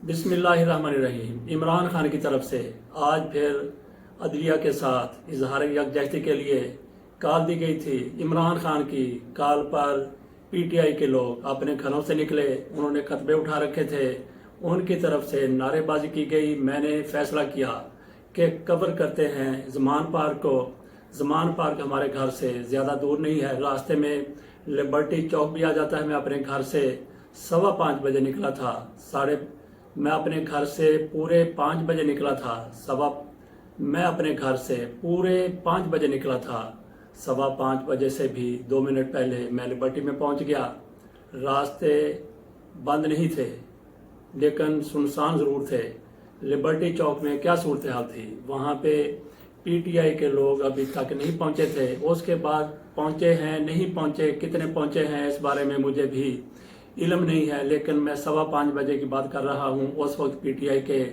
बिस्मिल्लाहिर्रहमानिर्रहीम। इमरान खान की तरफ से आज फिर अदलिया के साथ इजहार यकजहती के लिए कॉल दी गई थी। इमरान खान की कॉल पर पीटीआई के लोग अपने घरों से निकले, उन्होंने खतबे उठा रखे थे, उनकी तरफ से नारेबाजी की गई। मैंने फैसला किया कि कवर करते हैं ज़मान पार्क को। ज़मान पार्क हमारे घर से ज़्यादा दूर नहीं है, रास्ते में लिबर्टी चौक भी आ जाता है। मैं अपने घर से 5:15 बजे निकला था। मैं अपने घर से पूरे 5 बजे निकला था। मैं अपने घर से पूरे 5 बजे निकला था। 5:15 बजे से भी 2 मिनट पहले मैं लिबर्टी में पहुंच गया। रास्ते बंद नहीं थे लेकिन सुनसान ज़रूर थे। लिबर्टी चौक में क्या सूरत हाल थी, वहाँ पे पीटीआई के लोग अभी तक नहीं पहुँचे थे। उसके बाद पहुँचे हैं, नहीं पहुँचे, कितने पहुँचे हैं इस बारे में मुझे भी इल्म नहीं है, लेकिन मैं 5:15 बजे की बात कर रहा हूँ। उस वक्त पीटीआई के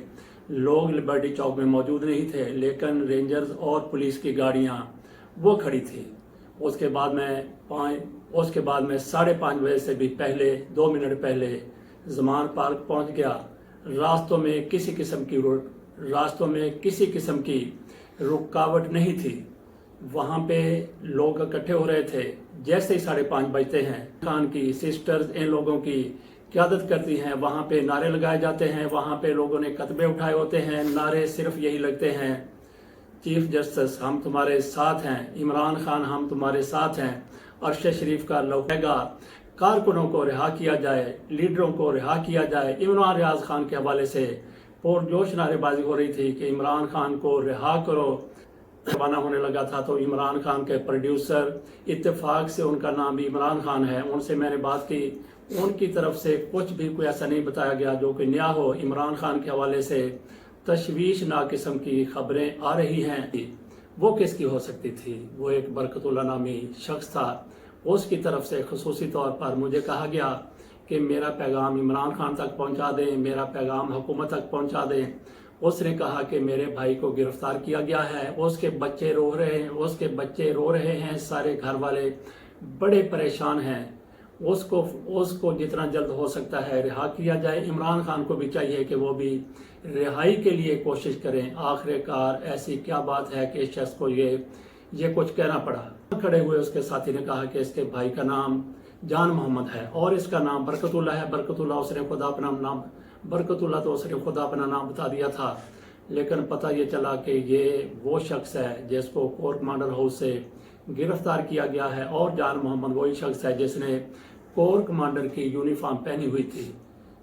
लोग लिबर्टी चौक में मौजूद नहीं थे, लेकिन रेंजर्स और पुलिस की गाड़ियाँ वो खड़ी थी। उसके बाद मैं 5:30 बजे से भी पहले 2 मिनट पहले ज़मान पार्क पहुँच गया। रास्तों में किसी किस्म की रुकावट नहीं थी। वहाँ पे लोग इकट्ठे हो रहे थे। जैसे ही 5:30 बजते हैं, खान की सिस्टर्स इन लोगों की क़यादत करती हैं। वहाँ पे नारे लगाए जाते हैं, वहाँ पे लोगों ने कतबे उठाए होते हैं। नारे सिर्फ यही लगते हैं, चीफ जस्टिस हम तुम्हारे साथ हैं, इमरान खान हम तुम्हारे साथ हैं, अरशद शरीफ का लौटेगा, कारकुनों को रिहा किया जाए, लीडरों को रिहा किया जाए। इमरान रियाज खान के हवाले से पुरजोश नारेबाजी हो रही थी कि इमरान खान को रिहा करो। रवाना होने लगा था तो इमरान खान के प्रोड्यूसर, इत्तेफाक से उनका नाम भी इमरान खान है, उनसे मैंने बात की। उनकी तरफ से कुछ भी कोई ऐसा नहीं बताया गया जो कि नया हो। इमरान खान के हवाले से तशवीशनाक किस्म की खबरें आ रही हैं। वो किसकी हो सकती थी? वो एक बरकतुल्लाह नामी शख्स था। उसकी तरफ से खसूसी तौर पर मुझे कहा गया कि मेरा पैगाम इमरान खान तक पहुंचा दें, मेरा पैगाम हुकूमत तक पहुंचा दें। उसने कहा कि मेरे भाई को गिरफ्तार किया गया है, उसके बच्चे रो रहे हैं, सारे घर वाले बड़े परेशान हैं। उसको जितना जल्द हो सकता है रिहा किया जाए। इमरान खान को भी चाहिए कि वो भी रिहाई के लिए कोशिश करें। आखिरकार ऐसी क्या बात है कि इस शख्स को ये कुछ कहना पड़ा। खड़े हुए उसके साथी ने कहा कि इसके भाई का नाम जान मोहम्मद है और इसका नाम बरकतुल्लाह है। बरकतुल्लाह तो उसने खुद अपना नाम बता दिया था, लेकिन पता ये चला कि ये वो शख्स है जिसको कोर कमांडर हाउस से गिरफ्तार किया गया है, और जान मोहम्मद वही शख्स है जिसने कोर कमांडर की यूनिफॉर्म पहनी हुई थी।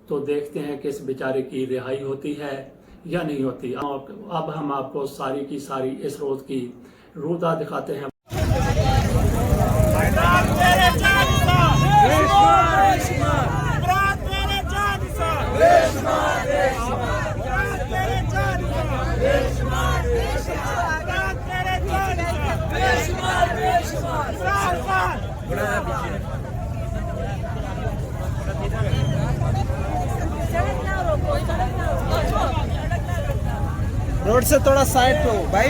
तो देखते हैं कि इस बेचारे की रिहाई होती है या नहीं होती। अब हम आपको सारी की सारी इस रोज की रूदा दिखाते हैं। रोड से थोड़ा साइड पे हो भाई,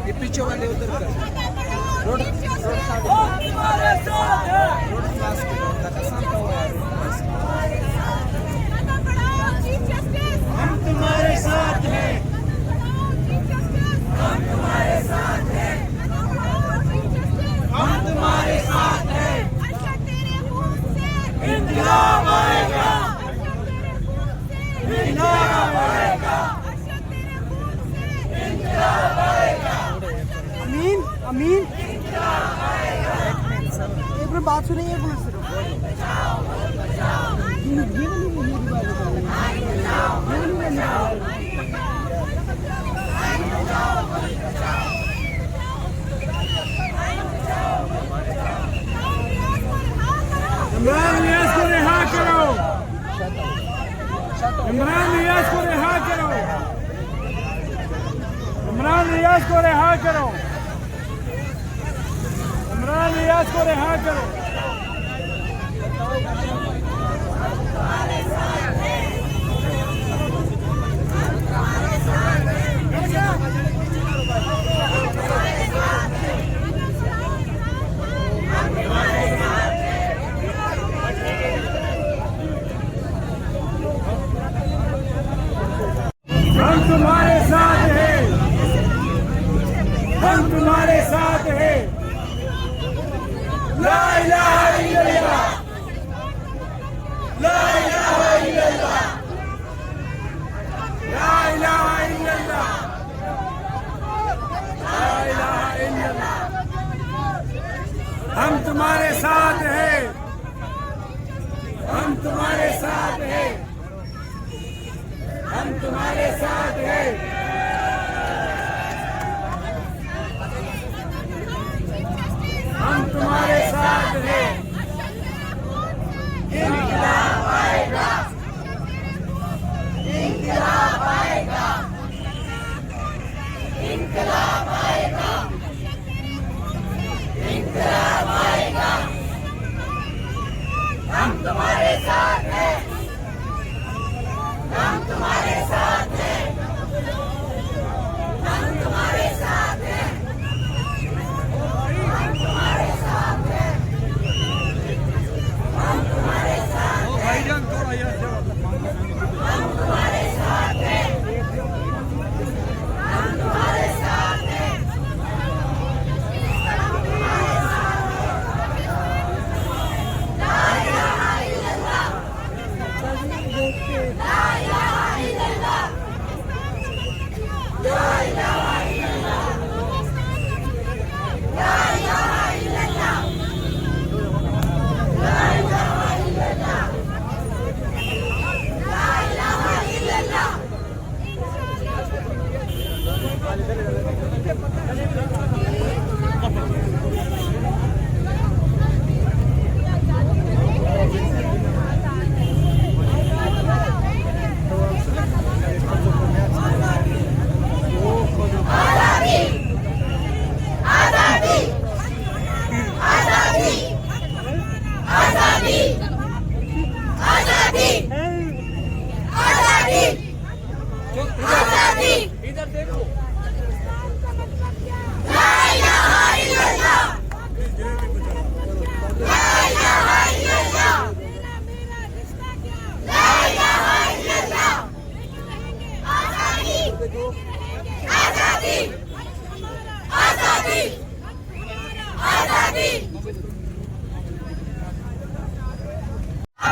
ये पीछे वाले उधर कर। रोड हम तुम्हारे साथ हैं, हम तुम्हारे साथ हैं, हम तुम्हारे साथ हैं। इंकलाब आएगा, इंकलाब आएगा, इंकलाब आएगा। अमीन अमीन एक मिनट बात सुनिए, एक मिनट सिर्फ। इमरान नियाज़ को रिहा करो, इमरान नियाज़ को रिहा करो, इमरान नियाज़ को रिहा करो, इमरान नियाज़ को रिहा करो। हम तुम्हारे साथ हैं, हम तुम्हारे साथ हैं। ला इलाहा इल्लल्लाह, ला इलाहा इल्लल्लाह, ला इलाहा इल्लल्लाह, ला इलाहा इल्लल्लाह। हम तुम्हारे साथ हैं, हम तुम्हारे साथ हैं, हम तुम्हारे साथ हैं। हम तुम्हारे साथ हैं। इंकलाब आएगा, इंकलाब आएगा, इंकलाब आएगा, इंकलाब आएगा। हम तुम्हारे साथ हैं, हम तुम्हारे साथ हैं, हम तुम्हारे साथ हैं, हम तुम्हारे साथ हैं, हम तुम्हारे साथ हैं, हम तुम्हारे साथ हैं, हम तुम्हारे साथ हैं। ला इलाहा इल्लल्लाह, ला इलाहा इल्लल्लाह, ला इलाहा इल्लल्लाह, ला इलाहा इल्लल्लाह, ला इलाहा इल्लल्लाह, ला इलाहा इल्लल्लाह। आजादी, आजादी, आजादी, आजादी, आजादी, आजादी, आजादी। इधर देखो। ला इलाहा इल्लल्लाह, ला इलाहा इल्लल्लाह, ला इलाहा इल्लल्लाह। आजादी, आजादी, आजादी, आजादी।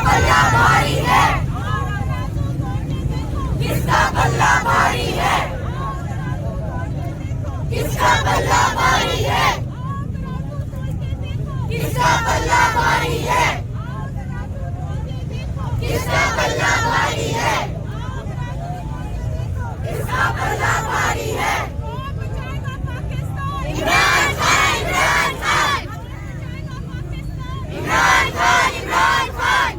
बल्ला भारी है, किसका बल्ला भारी है, किसका बल्ला भारी है, किसका बल्ला भारी है, किसका बल्ला भारी है, किसका बल्ला भारी है। इमरान खान, इमरान खान, इमरान खान, इमरान खान,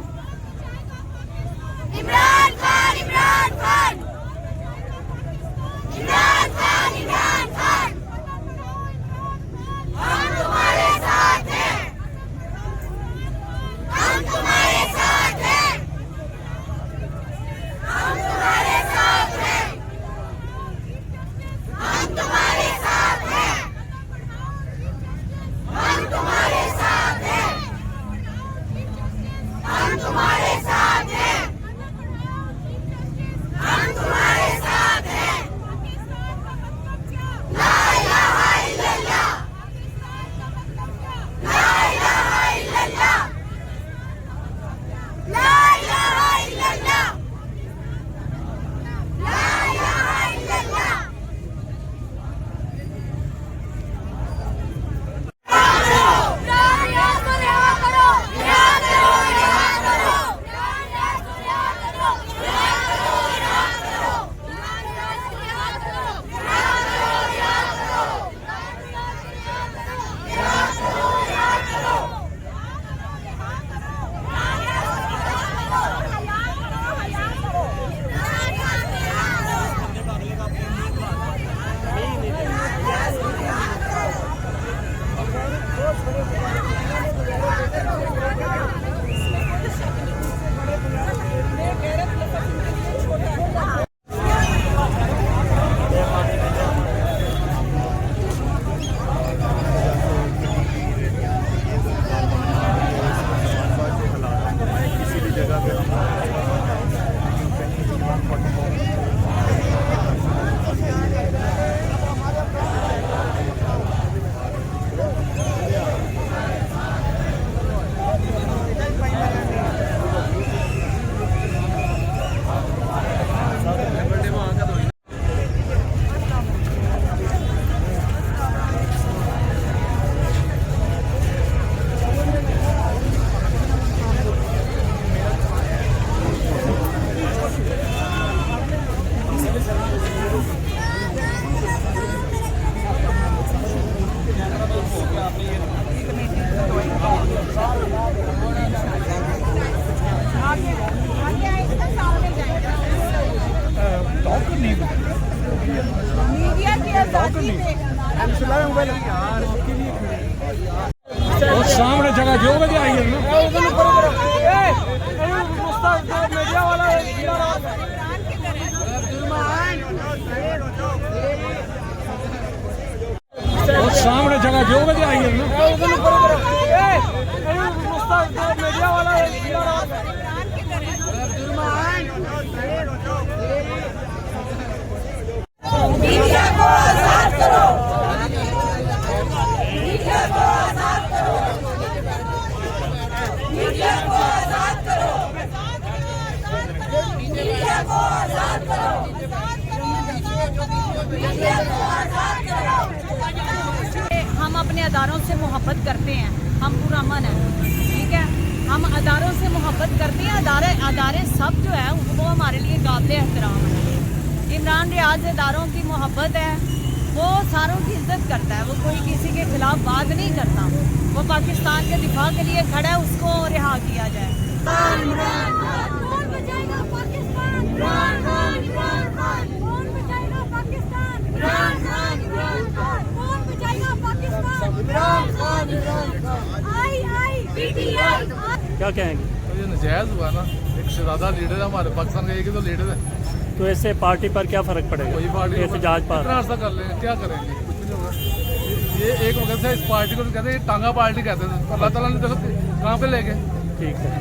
इमरान खान, इमरान खान, इमरान खान, इमरान खान। हम तुम्हारे साथ हैं, हम तुम्हारे साथ हैं, हम तुम्हारे साथ हैं, हम तुम्हारे साथ हैं, हम तुम्हारे साथ हैं, हम तुम्हारे साथ हैं, हम तुम्हारे साथ हैं। ला इलाहा इल्लल्लाह, ला इलाहा इल्लल्लाह, ला इलाहा इल्लल्लाह, ला इलाहा इल्लल्लाह। और सामने जगह जो बजे आई है ना और सामने जगह जो बजे आई है ना मीडिया को आजाद करो, मीडिया को आजाद करो, मीडिया को आजाद करो, मीडिया को आजाद करो, मीडिया को आजाद करो। हम अपने अदारों से मोहब्बत करते हैं, हम पुरअमन हैं, ठीक है। हम अदारों से मोहब्बत करते हैं। अदारे सब जो है वो हमारे लिए काबिल एहतराम है। इमरान रियाज अदारों की मोहब्बत है, वो सारों की इज्जत करता है, वो कोई किसी के खिलाफ बात नहीं करता। वो पाकिस्तान के दिफा के लिए खड़ा है, उसको रिहा किया जाए। कौन बचाएगा पाकिस्तान? इमरान खान, इमरान खान। कौन बचाएगा पाकिस्तान? इमरान खान, इमरान खान। कौन बचाएगा पाकिस्तान? इमरान खान, इमरान खान। आई पीटीआई। क्या कहेंगे? तो ये नजायज हुआ ना, एक शहजादा लीडर है हमारे पाकिस्तान का, एक ही तो लीडर है। तो ऐसे पार्टी पर क्या फर्क पड़ेगा? कोई पार्टी एहतजाज पर इतना अर्सा कर लेंगे, क्या करेंगे? कुछ भी नहीं होगा। ये एक वक्त से इस पार्टी को कहते हैं टांगा पार्टी कहते हैं, अल्लाह ताला ने देखो कहाँ पे ले गए। ठीक है।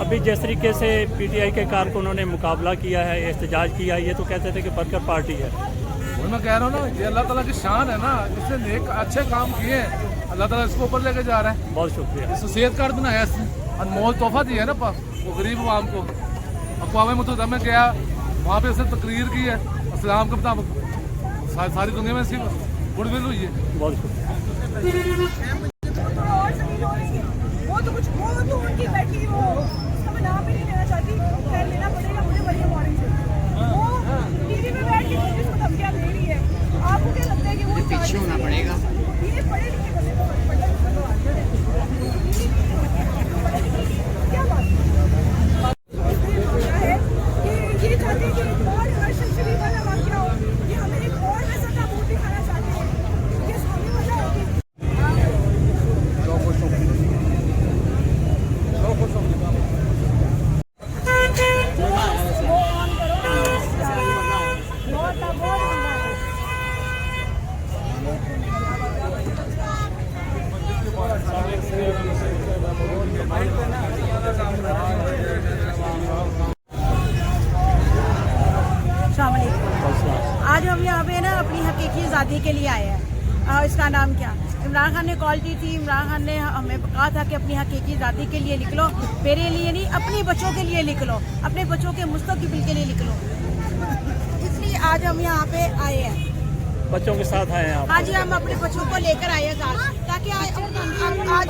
अभी जिस तरीके से पीटीआई के कारकुनों ने मुकाबला किया है, एहतजाज किया, ये तो कहते थे कि बरकर पार्टी है। वही मैं कह रहा हूँ ना, ये अल्लाह ताला की शान है ना, इसने नेक अच्छे काम किए हैं, अल्लाह ताला इसको ऊपर लेके जा रहा है। बहुत शुक्रिया। इसको सेहत कार्ड बनाया, इसने अनमोल तोहफा दिया है ना वो गरीब आवाम को। अक़वाम मुत्तहिदा में गया, वहाँ पे उसने तकरीर की है इस्लाम के मुताबिक, सारी दुनिया में इसकी गुडविल हुई है। बहुत शुक्रिया। वो तो कुछ वो तो उनकी बैठी वो उसका मैं नाम भी नहीं लेना चाहती, खैर लेना पड़ेगा मुझे बड़ी मॉर्निंग से। वो टीवी में बैठ के उसको धमकियां दे रही है। आपको क्या लगता है कि वो पीछे होना पड़ेगा? ये पढ़े लिखे बंदे को क्या बात है कि ये चाहते हैं कि और अरशद शरीफ वाला वाक़या हो, कि हमें एक और वैसा ताबूत दिखाना चाहते हैं, ये सारी वजह होगी। आज हम यहाँ पे ना अपनी हकीकी आज़ादी के लिए आए हैं। इसका नाम क्या? इमरान खान ने कॉल की थी, इमरान खान ने हमें कहा था कि अपनी हकीकी आज़ादी के लिए लिख लो, मेरे लिए नहीं, अपने बच्चों के लिए लिख लो, अपने बच्चों के मुस्तक़बिल के लिए लिख लो। इसलिए आज हम यहाँ पे आए हैं, बच्चों के साथ आए हैं आप? हाँ जी, हम अपने बच्चों को लेकर आए हैं साथ, ताकि आज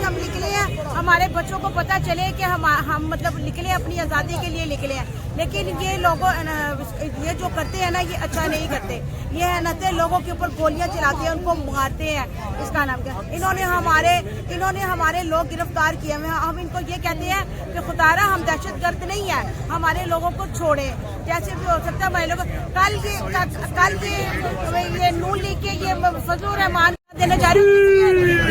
हम निकले हैं, हमारे बच्चों को पता चले कि हम मतलब निकले अपनी आज़ादी के लिए निकले हैं। लेकिन ये लोगों ये जो करते हैं ना, ये अच्छा नहीं करते। ये है ना, लोगों के ऊपर गोलियां चलाते हैं, उनको मारते हैं। इसका नाम क्या? इन्होंने हमारे लोग गिरफ्तार किए हुए हैं। हम इनको ये कहते हैं कि खुदारा हम दहशतगर्द नहीं है, हमारे लोगों को छोड़े, जैसे भी हो सकता है हमारे लोग। कल ये नून लीग के ये फजलुर रहमान देने जा रहे हो,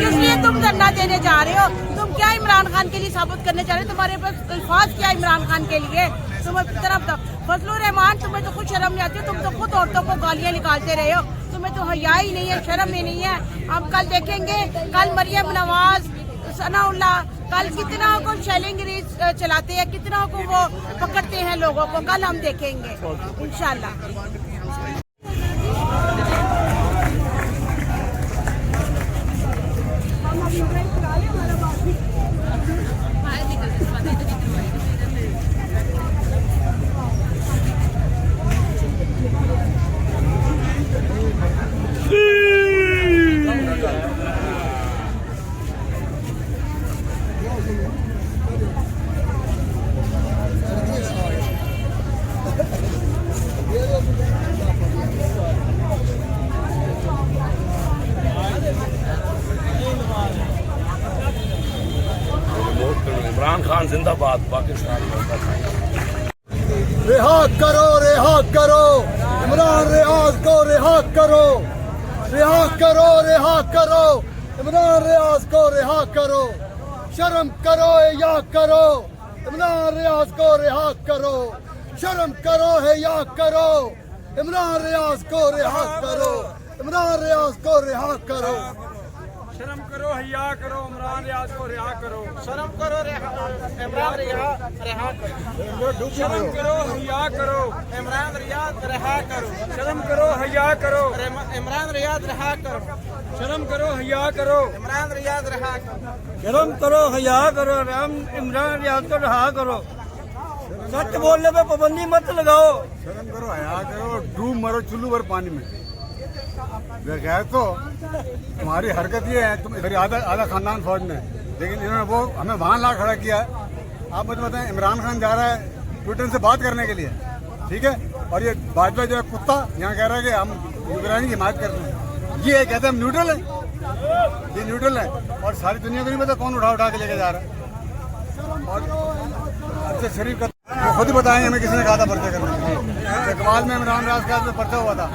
इसलिए तुम धरना देने जा रहे हो। तुम क्या इमरान खान के लिए साबित करने जा रहे हो? तुम्हारे पास अल्फाज क्या इमरान खान के लिए? तुम्हें तरफ फजलुर रहमान, तुम्हें तो खुद शर्म नहीं आती, तुम तो खुद औरतों को गालियां निकालते रहे हो, तुम्हें तो हया ही नहीं है, शर्म ही नहीं है। हम कल देखेंगे, कल मरियम नवाज, सनाउल्लाह, कल कितना को शेलिंग चलाते हैं, कितना को वो पकड़ते हैं लोगों को, कल हम देखेंगे इंशाल्लाह। इमरान खान जिंदाबाद, पाकिस्तान रिहा करो इमरान रियाज को रिहा करो। रिहा करो, रिहा करो, इमरान रियाज को रिहा करो, शर्म करो या करो, इमरान रियाज को रिहा करो, शर्म करो है या करो, इमरान रियाज को रिहा करो, इमरान रियाज को रिहा करो, शर्म करो हया करो, इमरान रियाज को रिहा करो, शर्म करो इमरान रिहा करो, शर्म करो हया करो, इमरान रियाज रिहा करो, शर्म करो हया करो, इमरान रियाज रिहा करो, शर्म करो हया करो, इमरान रियाज रिहा करो, शर्म करो हया करो, इमरान रियाज को रिहा करो, सच बोलने पे पाबंदी मत लगाओ, शर्म करो, हया करो, डूब मरो चुल्लू भर पानी में। बगैर तो तुम्हारी हरकत ये है, तुम इधर आधा खानदान फौज में, लेकिन इन्होंने वो हमें वहाँ ला खड़ा किया है। आप मुझे बताएं, इमरान खान जा रहा है ट्विटर से बात करने के लिए, ठीक है, और ये भाजपा जो है कुत्ता यहाँ कह रहा है कि हम यूक्रेन की हिमायत करते हैं। ये कहते हैं हम न्यूट्रल हैं, ये न्यूट्रल है, और सारी दुनिया को नहीं पता कौन उठा के लेके जा रहा है। और अच्छा शरीफ का खुद ही बताएंगे हमें किसने कहा था पर्चा करने, इकबाल में इमरान रियाज के हाथ में पर्चा हुआ था,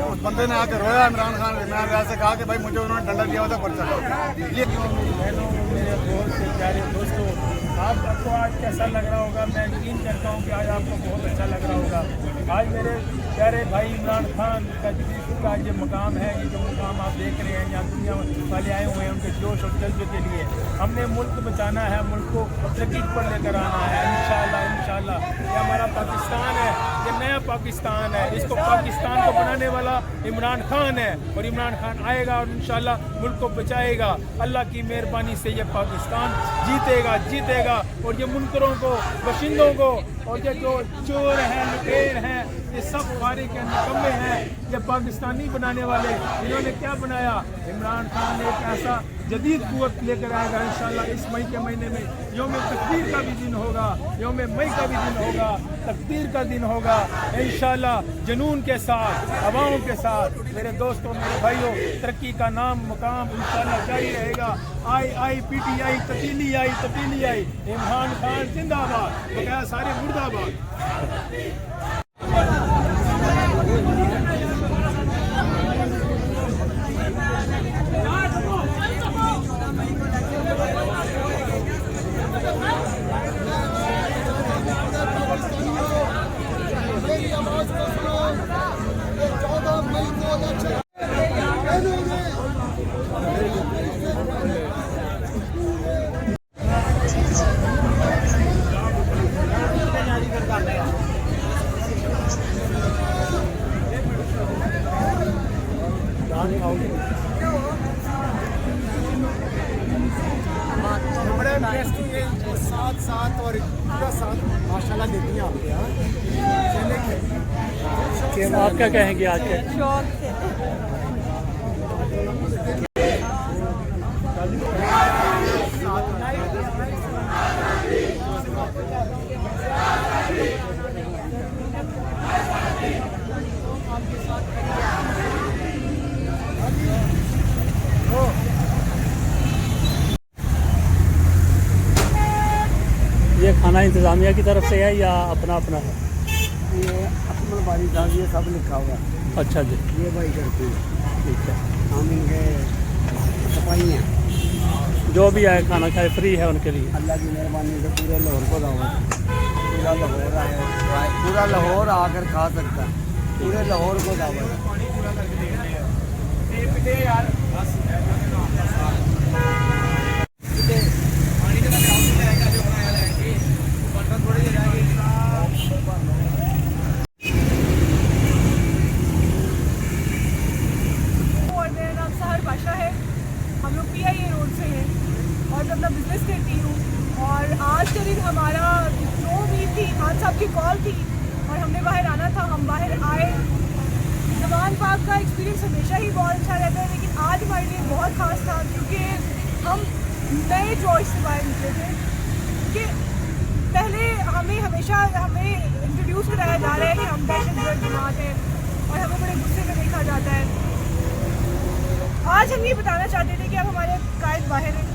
उस बंदे ने आके रोया इमरान रियाज से, कहा कि भाई मुझे उन्होंने डंडा दिया हुआ था पर्चा। ये बहनों, मेरे दोस्त से प्यारे दोस्तों, आपको आज कैसा लग रहा होगा? मैं यकीन करता हूँ कि आज आपको बहुत अच्छा लग रहा होगा। आज मेरे प्यारे भाई इमरान खान का जो मुकाम है, ये जो मुकाम आप देख रहे हैं, यहाँ दुनिया वाले आए हुए हैं उनके जोश और जज्बे के लिए। हमने मुल्क बचाना है, मुल्क को तरक्की पर लेकर आना है इंशाल्लाह, इंशाल्लाह। ये हमारा पाकिस्तान है, ये नया पाकिस्तान है, इसको पाकिस्तान को बनाने वाला इमरान खान है, और इमरान खान आएगा और इंशाल्लाह मुल्क को बचाएगा। अल्लाह की मेहरबानी से ये पाकिस्तान जीतेगा, जीतेगा, और ये मुनकरों को, बशिंदों को, और ये जो चोर हैं, लुटेर हैं, ये सब हमारे के निकम्मे हैं। ये पाकिस्तानी बनाने वाले, इन्होंने क्या बनाया? इमरान खान एक ऐसा जदीद कुव्वत लेकर आएगा इंशाल्लाह। इस मई के महीने में यौम तकदीर का भी दिन होगा, यौम मई का भी दिन होगा, तकदीर का दिन होगा इंशाल्लाह। जुनून के साथ, हवाओं के साथ मेरे दोस्तों, मेरे भाइयों, तरक्की का नाम मुकाम इंशाल्लाह जारी रहेगा। आई PTI तब्दीली आई, तब्दीली आई, इमरान खान जिंदाबाद, बकाया सारे मुर्दाबाद। बड़े इंटरेस्टिंग है, साथ और पूरा साथ माशाल्लाह देती हैं आपके यहाँ। आप क्या कहेंगे आज के? शौक से ये खाना इंतज़ामिया की तरफ से है या अपना अपना है? ये अपना बारी दाग ये सब लिखा हुआ है। अच्छा जी, ये भाई करते हैं, ठीक है। हम इनके सफाई हैं। जो भी आए खाना खाए फ्री है उनके लिए। अल्लाह की मेहरबानी से पूरे लाहौर को दावत, पूरा लाहौर आकर खा सकता है, पूरे लाहौर को दावत है। हम लोग PIA रोड से हैं और मैं अपना बिजनेस करती हूँ। और आज का दिन हमारा जो भी थी, खान साहब की कॉल थी और हमने बाहर आना था, हम बाहर आए। ज़मान पाक का एक्सपीरियंस हमेशा ही बहुत अच्छा रहता है, लेकिन आज हमारे लिए बहुत ख़ास था क्योंकि हम नए चॉइस से बाहर निकले थे। कि पहले हमेशा हमें इंट्रोड्यूस कराया जा रहा है कि हम दहशतगर्द जमात हैं और हमें बड़े गुस्से में देखा जाता है। आज हम ये बताना चाहते थे कि अब हमारे कायद बाहर हैं,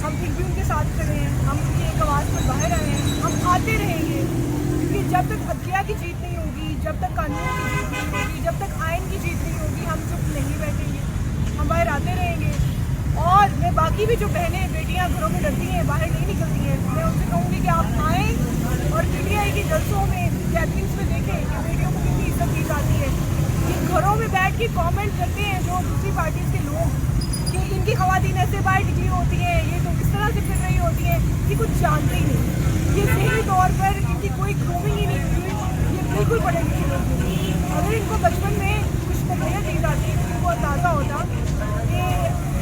हम फिर भी उनके साथ खड़े हैं, हम उनकी एक आवाज़ पर बाहर आए हैं, हम आते रहेंगे क्योंकि जब तक अदलिया की जीत नहीं होगी, जब तक कानून की जीत नहीं होगी, जब तक आइन की जीत नहीं होगी, हम चुप नहीं बैठेंगे, हम बाहर आते रहेंगे। और मैं बाकी भी जो बहनें बेटियां घरों में डरती हैं, बाहर नहीं निकलती हैं, मैं उनसे कहूँगी कि आप आएँ और PTI की जलसों में, गैदरिंग्स में देखें कि बेटियों को कितनी इज्जत दी जाती है। ये घरों में बैठ के कमेंट करते हैं जो दूसरी पार्टीज के लोग कि इनकी खवातीन ऐसे बाहर निकली होती हैं, ये तो इस तरह से फिर रही होती हैं, ये कुछ जानते ही नहीं। ये सही तौर पर इनकी कोई ग्रूमिंग ही नहीं हुई, ये बिल्कुल पढ़े लिखे लोग नहीं। अगर इनको बचपन में कुछ तरबियत दी जाती तो इनको अंदाज़ा होता कि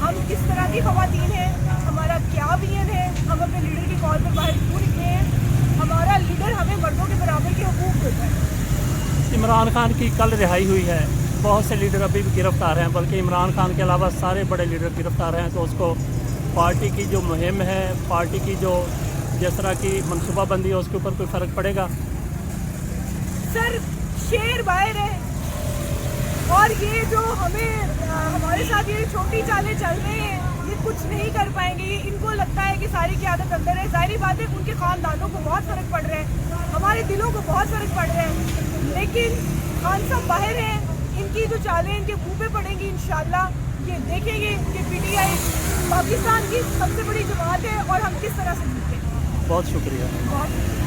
हम किस तरह की खवातीन हैं, हमारा क्या विजन है, हम अपने लीडर की कॉल पर बाहर क्यों निकले हैं, हमारा लीडर हमें मर्दों के बराबर के हुकूक देता है। इमरान खान की कल रिहाई हुई है, बहुत से लीडर अभी भी गिरफ्तार हैं, बल्कि इमरान खान के अलावा सारे बड़े लीडर गिरफ्तार हैं। तो उसको पार्टी की जो मुहिम है, पार्टी की जो जिस तरह की मनसूबाबंदी है, उसके ऊपर कोई फ़र्क पड़ेगा? सर शेर बाहर है और ये जो हमारे साथ ये छोटी चालें चल रहे हैं, ये कुछ नहीं कर पाएंगे। ये इनको लगता है कि सारी की आदत अंदर है। जाहिर बात है उनके खानदानों को बहुत फ़र्क पड़ रहा है, हमारे दिलों को बहुत फ़र्क पड़ रहा है, लेकिन खान साहब बाहर हैं, इनकी जो चालें इनके मुंह पे पड़ेंगी इंशाल्लाह। ये देखेंगे कि PTI पाकिस्तान की सबसे बड़ी जमात है और हम किस तरह से जीते। बहुत शुक्रिया। बहुत